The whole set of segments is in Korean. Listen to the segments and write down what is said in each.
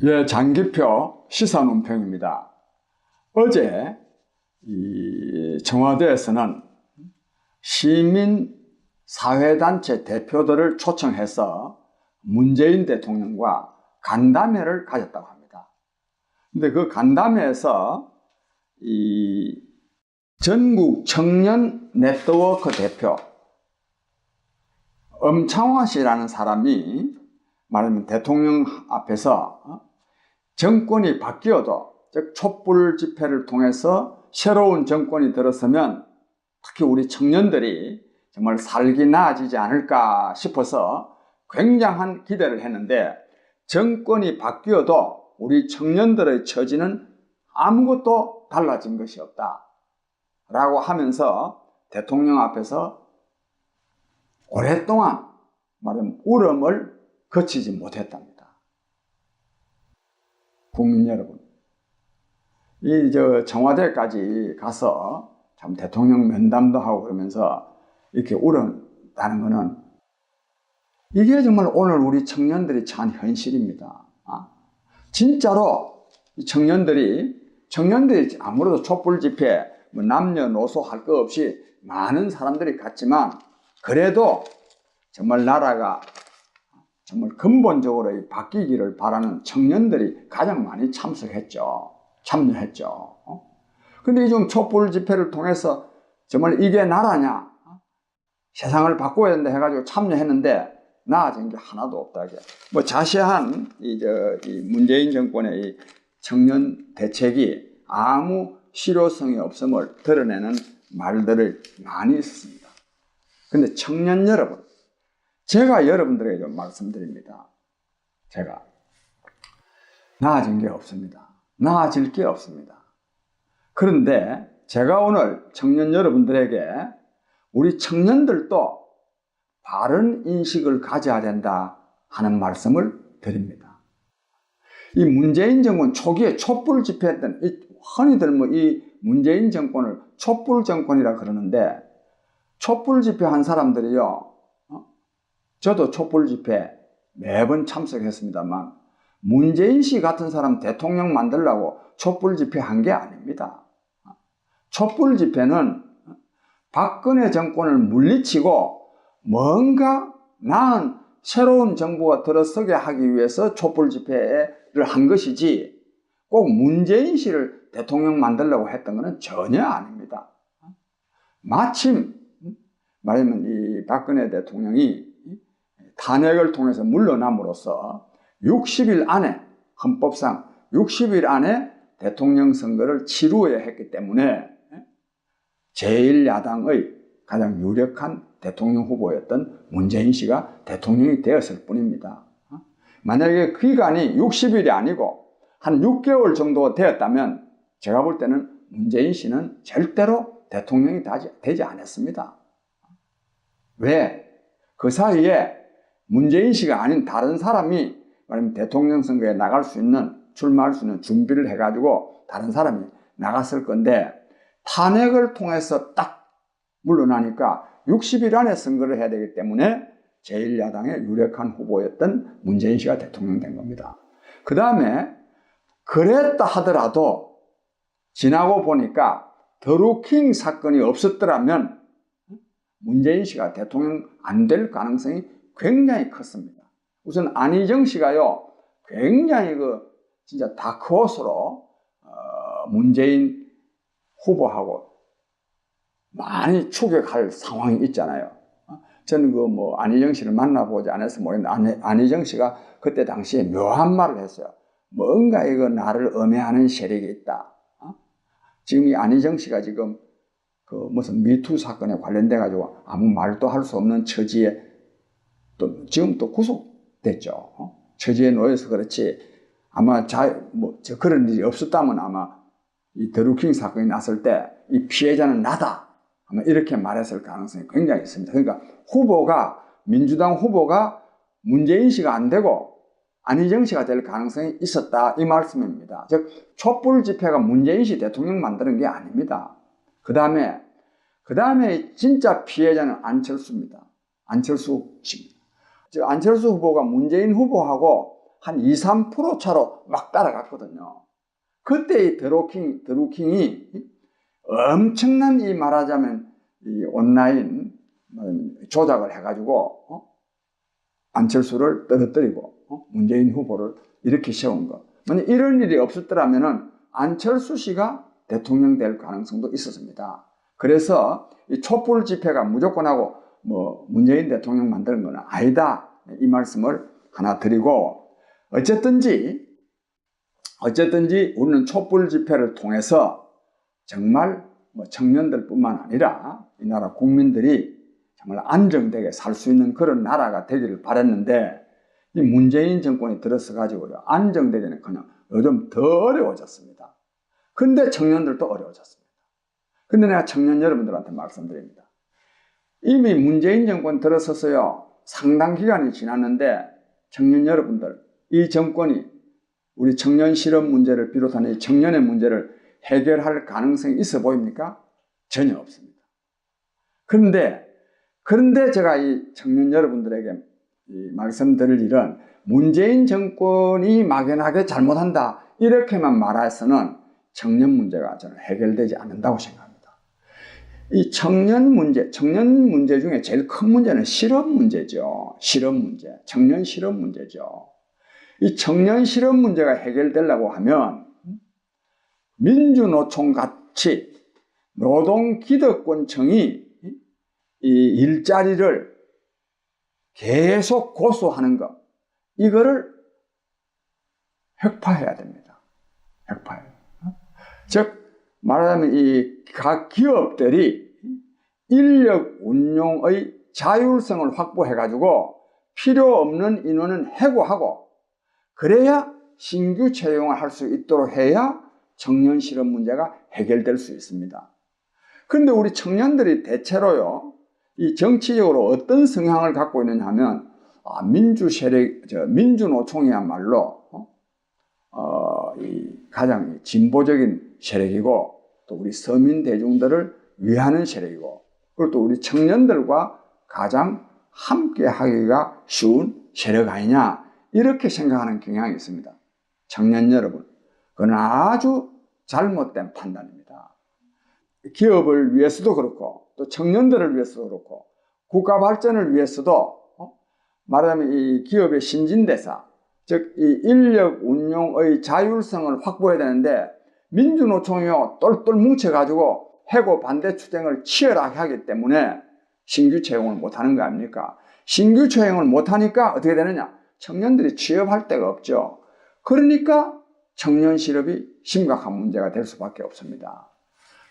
예, 장기표 시사논평입니다. 어제 청와대에서는 시민사회단체 대표들을 초청해서 문재인 대통령과 간담회를 가졌다고 합니다. 근데 그 간담회에서 전국 청년 네트워크 대표 엄창화 씨라는 사람이 말하면 대통령 앞에서 정권이 바뀌어도, 즉 촛불 집회를 통해서 새로운 정권이 들어서면 특히 우리 청년들이 정말 살기 나아지지 않을까 싶어서 굉장한 기대를 했는데, 정권이 바뀌어도 우리 청년들의 처지는 아무것도 달라진 것이 없다 라고 하면서 대통령 앞에서 오랫동안 말하면 울음을 거치지 못했답니다. 국민 여러분, 청와대까지 가서 참 대통령 면담도 하고 그러면서 이렇게 울었다는 것은, 이게 정말 오늘 우리 청년들이 처한 현실입니다. 진짜로 청년들이 아무래도 촛불 집회, 남녀노소 할 거 없이 많은 사람들이 갔지만, 그래도 정말 나라가 정말 근본적으로 바뀌기를 바라는 청년들이 가장 많이 참여했죠. 근데 이 좀 촛불 집회를 통해서 정말 이게 나라냐, 세상을 바꿔야 된다 해가지고 참여했는데 나아진 게 하나도 없다. 자세한 이 문재인 정권의 이 청년 대책이 아무 실효성이 없음을 드러내는 말들을 많이 했습니다. 근데 청년 여러분, 제가 여러분들에게 좀 말씀드립니다. 제가 나아진 게 없습니다. 나아질 게 없습니다. 그런데 제가 오늘 청년 여러분들에게 우리 청년들도 바른 인식을 가져야 된다 하는 말씀을 드립니다. 이 문재인 정권 초기에 촛불 집회했던, 흔히들 이 문재인 정권을 촛불 정권이라 그러는데, 촛불 집회 한 사람들이요, 저도 촛불 집회 매번 참석했습니다만, 문재인 씨 같은 사람 대통령 만들려고 촛불 집회 한 게 아닙니다. 촛불 집회는 박근혜 정권을 물리치고 뭔가 나은 새로운 정부가 들어서게 하기 위해서 촛불 집회를 한 것이지, 꼭 문재인 씨를 대통령 만들려고 했던 것은 전혀 아닙니다. 마침 말하면 이 박근혜 대통령이 탄핵을 통해서 물러남으로써 60일 안에, 헌법상 60일 안에 대통령 선거를 치루어야 했기 때문에 제1야당의 가장 유력한 대통령 후보였던 문재인 씨가 대통령이 되었을 뿐입니다. 만약에 기간이 60일이 아니고 한 6개월 정도 되었다면 제가 볼 때는 문재인 씨는 절대로 대통령이 되지 않았습니다. 왜? 그 사이에 문재인 씨가 아닌 다른 사람이 말하면 대통령 선거에 나갈 수 있는, 출마할 수 있는 준비를 해가지고 다른 사람이 나갔을 건데, 탄핵을 통해서 딱 물러나니까 60일 안에 선거를 해야 되기 때문에 제1야당의 유력한 후보였던 문재인 씨가 대통령 된 겁니다. 그 다음에 그랬다 하더라도 지나고 보니까 드루킹 사건이 없었더라면 문재인 씨가 대통령 안 될 가능성이 굉장히 컸습니다. 우선 안희정 씨가요, 굉장히 진짜 다크호스로 문재인 후보하고 많이 추격할 상황이 있잖아요. 저는 안희정 씨를 만나보지 않아서 모르겠는데, 안희정 씨가 그때 당시에 묘한 말을 했어요. 뭔가 나를 음해하는 세력이 있다. 지금 이 안희정 씨가 지금 무슨 미투 사건에 관련돼 가지고 아무 말도 할 수 없는 처지에 지금 또 구속됐죠. 처지에 놓여서 그렇지, 아마 그런 일이 없었다면 아마 이 드루킹 사건이 났을 때 이 피해자는 나다, 아마 이렇게 말했을 가능성이 굉장히 있습니다. 그러니까 민주당 후보가 문재인 씨가 안 되고 안희정 씨가 될 가능성이 있었다, 이 말씀입니다. 즉 촛불 집회가 문재인 씨 대통령 만드는 게 아닙니다. 그 다음에 진짜 피해자는 안철수입니다. 안철수 씨입니다. 즉 안철수 후보가 문재인 후보하고 한 2, 3% 차로 막 따라갔거든요. 그때 이 드루킹이 엄청난 이 말하자면 이 온라인 조작을 해가지고 안철수를 떨어뜨리고 문재인 후보를 이렇게 세운 거. 만약 이런 일이 없었더라면은 안철수 씨가 대통령 될 가능성도 있었습니다. 그래서 이 촛불 집회가 무조건 하고 뭐 문재인 대통령 만드는 건 아니다. 이 말씀을 하나 드리고 어쨌든지 우리는 촛불 집회를 통해서 정말 뭐 청년들뿐만 아니라 이 나라 국민들이 정말 안정되게 살 수 있는 그런 나라가 되기를 바랐는데 이 문재인 정권이 들어서 가지고요 안정되기는 그냥 요즘 더 어려워졌습니다. 근데 청년들도 어려워졌습니다. 근데 내가 청년 여러분들한테 말씀드립니다. 이미 문재인 정권 들어서서요 상당 기간이 지났는데 청년 여러분들 이 정권이 우리 청년 실업 문제를 비롯한 이 청년의 문제를 해결할 가능성이 있어 보입니까? 전혀 없습니다. 그런데 제가 이 청년 여러분들에게 말씀드릴 일은 문재인 정권이 막연하게 잘못한다 이렇게만 말해서는 청년 문제가 저는 해결되지 않는다고 생각합니다. 이 청년 문제 중에 제일 큰 문제는 실업 문제죠. 실업 문제, 청년 실업 문제죠. 이 청년 실업 문제가 해결되려고 하면 민주노총 같이 노동기득권청이 이 일자리를 계속 고수하는 것, 이거를 혁파해야 됩니다. 혁파해요. 즉 말하자면 이 각 기업들이 인력 운용의 자율성을 확보해가지고 필요 없는 인원은 해고하고 그래야 신규 채용을 할 수 있도록 해야 청년 실업 문제가 해결될 수 있습니다. 그런데 우리 청년들이 대체로요, 이 정치적으로 어떤 성향을 갖고 있느냐 하면, 민주노총이야말로, 가장 진보적인 세력이고, 또 우리 서민 대중들을 위하는 세력이고, 그리고 또 우리 청년들과 가장 함께 하기가 쉬운 세력 아니냐, 이렇게 생각하는 경향이 있습니다. 청년 여러분, 그건 아주 잘못된 판단입니다. 기업을 위해서도 그렇고 또 청년들을 위해서도 그렇고 국가 발전을 위해서도 말하자면 이 기업의 신진대사, 즉 이 인력 운용의 자율성을 확보해야 되는데 민주노총이요 똘똘 뭉쳐가지고 해고 반대 투쟁을 치열하게 하기 때문에 신규 채용을 못하는 거 아닙니까? 신규 채용을 못하니까 어떻게 되느냐? 청년들이 취업할 데가 없죠. 그러니까 청년 실업이 심각한 문제가 될 수밖에 없습니다.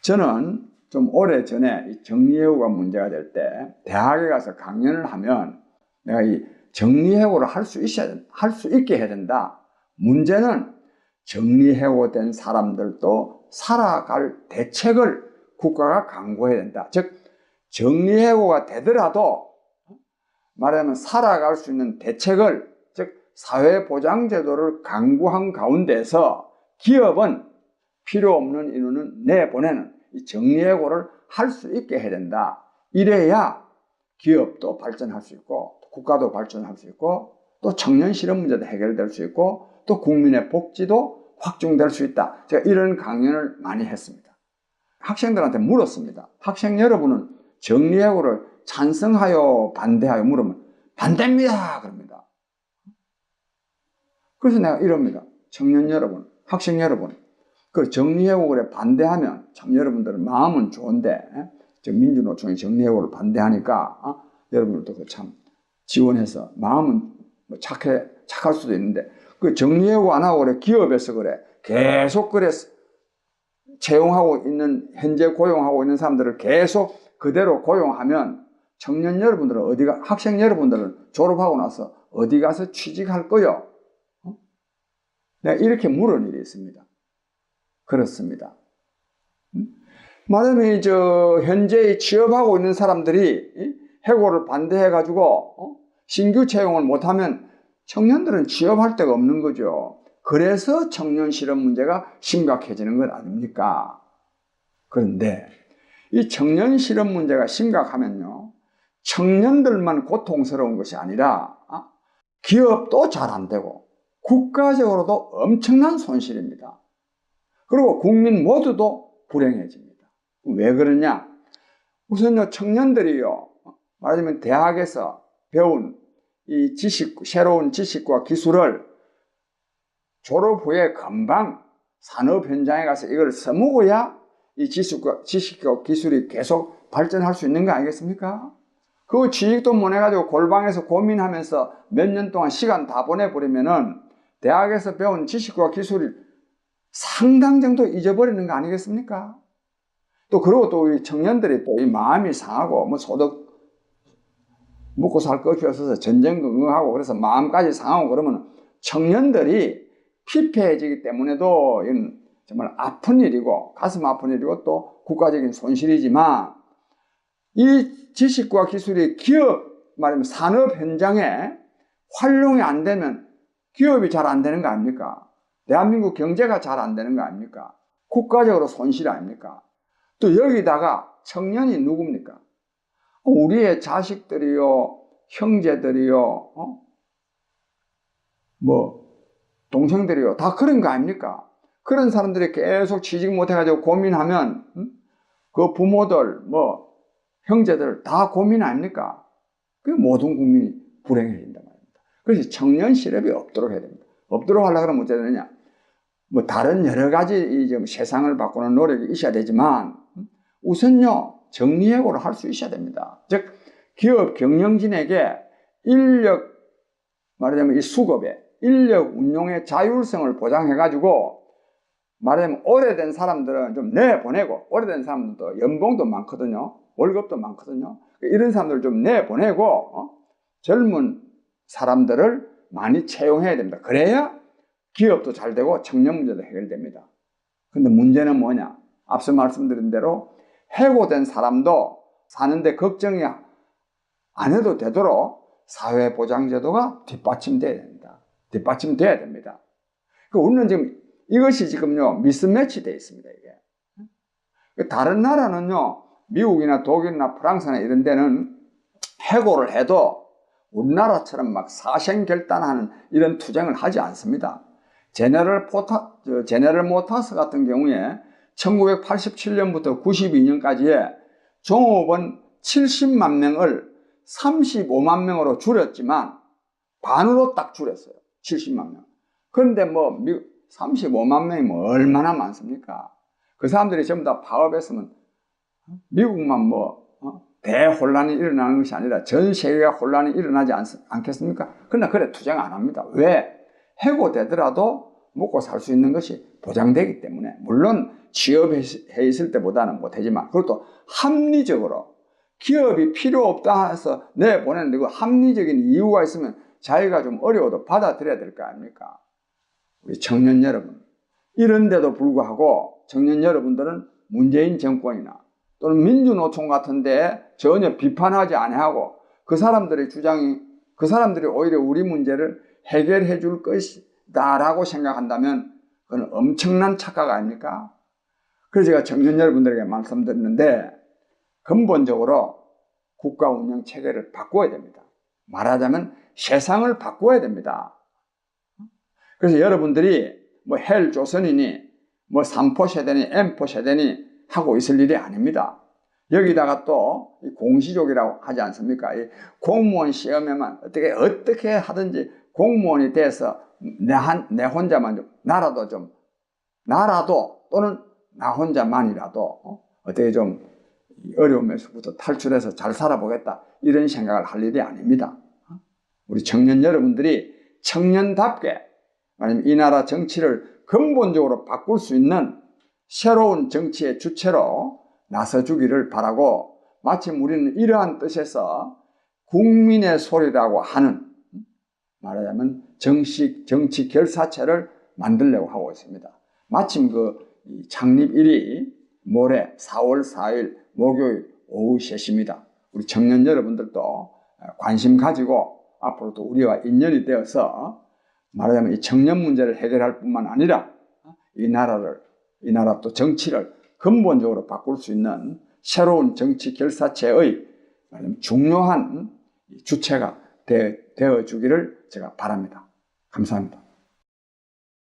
저는 좀 오래전에 정리해고가 문제가 될 때 대학에 가서 강연을 하면 내가 이 정리해고를 할 수 있게 해야 된다. 문제는 정리해고된 사람들도 살아갈 대책을 국가가 강구해야 된다. 즉 정리해고가 되더라도 말하자면 살아갈 수 있는 대책을 즉 사회보장제도를 강구한 가운데서 기업은 필요 없는 인원은 내보내는 이 정리해고를 할 수 있게 해야 된다. 이래야 기업도 발전할 수 있고 국가도 발전할 수 있고 또 청년 실업 문제도 해결될 수 있고 또 국민의 복지도 확충될 수 있다. 제가 이런 강연을 많이 했습니다. 학생들한테 물었습니다. 학생 여러분은 정리해고를 찬성하여 반대하여 물으면 반대입니다 그럽니다. 그래서 내가 이럽니다. 청년 여러분, 학생 여러분, 그 정리해고를 반대하면 참 여러분들은 마음은 좋은데 민주노총이 정리해고를 반대하니까 여러분들도 그 참 지원해서 마음은 뭐 착할 수도 있는데 그 정리해고 안 하고 그래 기업에서 그래 계속 그래 채용하고 있는 현재 고용하고 있는 사람들을 계속 그대로 고용하면 청년 여러분들은 학생 여러분들은 졸업하고 나서 어디 가서 취직할 거요? 내가 이렇게 물은 일이 있습니다. 그렇습니다. 말하자면 현재 취업하고 있는 사람들이 해고를 반대해가지고 신규 채용을 못하면 청년들은 취업할 데가 없는 거죠. 그래서 청년 실업 문제가 심각해지는 것 아닙니까? 그런데 이 청년 실업 문제가 심각하면요, 청년들만 고통스러운 것이 아니라 기업도 잘 안 되고 국가적으로도 엄청난 손실입니다. 그리고 국민 모두도 불행해집니다. 왜 그러냐? 우선요, 청년들이요, 말하자면 대학에서 배운 이 새로운 지식과 기술을 졸업 후에 금방 산업 현장에 가서 이걸 써먹어야 이 지식과 기술이 계속 발전할 수 있는 거 아니겠습니까? 그 취직도 못 해가지고 골방에서 고민하면서 몇 년 동안 시간 다 보내버리면은 대학에서 배운 지식과 기술이 상당 정도 잊어버리는 거 아니겠습니까? 또 그리고 또 이 청년들이 또 이 마음이 상하고 뭐 소득 먹고 살 것이 없어서 전쟁도 응하고 그래서 마음까지 상하고 그러면 청년들이 피폐해지기 때문에도 이건 정말 아픈 일이고 가슴 아픈 일이고 또 국가적인 손실이지만 이 지식과 기술이 기업 말하면 산업 현장에 활용이 안 되면 기업이 잘 안 되는 거 아닙니까? 대한민국 경제가 잘 안 되는 거 아닙니까? 국가적으로 손실 아닙니까? 또 여기다가 청년이 누굽니까? 우리의 자식들이요, 형제들이요, 동생들이요, 다 그런 거 아닙니까? 그런 사람들이 계속 취직 못해가지고 고민하면, 그 부모들, 형제들 다 고민 아닙니까? 그 모든 국민이 불행해진단 말입니다. 그래서 청년 실업이 없도록 해야 됩니다. 없도록 하려고 하면 어떻게 되느냐? 다른 여러 가지 세상을 바꾸는 노력이 있어야 되지만, 우선요, 정리해고를 할 수 있어야 됩니다. 즉, 기업 경영진에게 말하자면 이 수급에, 인력 운용의 자율성을 보장해가지고, 말하자면 오래된 사람들은 좀 내보내고, 오래된 사람들도 연봉도 많거든요. 월급도 많거든요. 이런 사람들을 좀 내보내고, 젊은 사람들을 많이 채용해야 됩니다. 그래야 기업도 잘 되고 청년 문제도 해결됩니다. 근데 문제는 뭐냐? 앞서 말씀드린 대로 해고된 사람도 사는데 걱정이 안 해도 되도록 사회보장제도가 뒷받침돼야 됩니다. 뒷받침돼야 됩니다. 우리는 지금 이것이 지금요 미스매치 되어 있습니다. 이게 다른 나라는요 미국이나 독일이나 프랑스나 이런 데는 해고를 해도 우리나라처럼 막 사생결단하는 이런 투쟁을 하지 않습니다. 제네럴 모터스 같은 경우에 1987년부터 92년까지에 종업원 70만 명을 35만 명으로 줄였지만 반으로 딱 줄였어요. 70만 명. 그런데 35만 명이 얼마나 많습니까? 그 사람들이 전부 다 파업했으면 미국만 대혼란이 일어나는 것이 아니라 전 세계가 혼란이 일어나지 않겠습니까? 그러나 그래 투쟁 안 합니다. 왜? 해고되더라도 먹고 살 수 있는 것이 보장되기 때문에 물론 취업해 있을 때보다는 못하지만 그것도 합리적으로 기업이 필요 없다 해서 내보내는데 그 합리적인 이유가 있으면 자기가 좀 어려워도 받아들여야 될 거 아닙니까? 우리 청년 여러분 이런데도 불구하고 청년 여러분들은 문재인 정권이나 또는 민주노총 같은 데 전혀 비판하지 아니하고 그 사람들의 주장이 그 사람들이 오히려 우리 문제를 해결해 줄 것이다 라고 생각한다면 그건 엄청난 착각 아닙니까? 그래서 제가 청년 여러분들에게 말씀드리는데 근본적으로 국가 운영 체계를 바꿔야 됩니다. 말하자면 세상을 바꿔야 됩니다. 그래서 여러분들이 헬조선이니 3포 세대니 M포 세대니 하고 있을 일이 아닙니다. 여기다가 또 공시족이라고 하지 않습니까? 공무원 시험에만 어떻게 하든지 공무원이 돼서 내 혼자만 나라도 또는 나 혼자만이라도 어떻게 좀 어려움에서부터 탈출해서 잘 살아보겠다 이런 생각을 할 일이 아닙니다. 우리 청년 여러분들이 청년답게 아니면 이 나라 정치를 근본적으로 바꿀 수 있는 새로운 정치의 주체로 나서주기를 바라고 마침 우리는 이러한 뜻에서 국민의 소리라고 하는 말하자면 정치 결사체를 만들려고 하고 있습니다. 마침 그 창립일이 모레 4월 4일 목요일 오후 3시입니다. 우리 청년 여러분들도 관심 가지고 앞으로도 우리와 인연이 되어서 말하자면 이 청년 문제를 해결할 뿐만 아니라 이 나라 또 정치를 근본적으로 바꿀 수 있는 새로운 정치 결사체의 중요한 주체가 되어 주기를 제가 바랍니다. 감사합니다.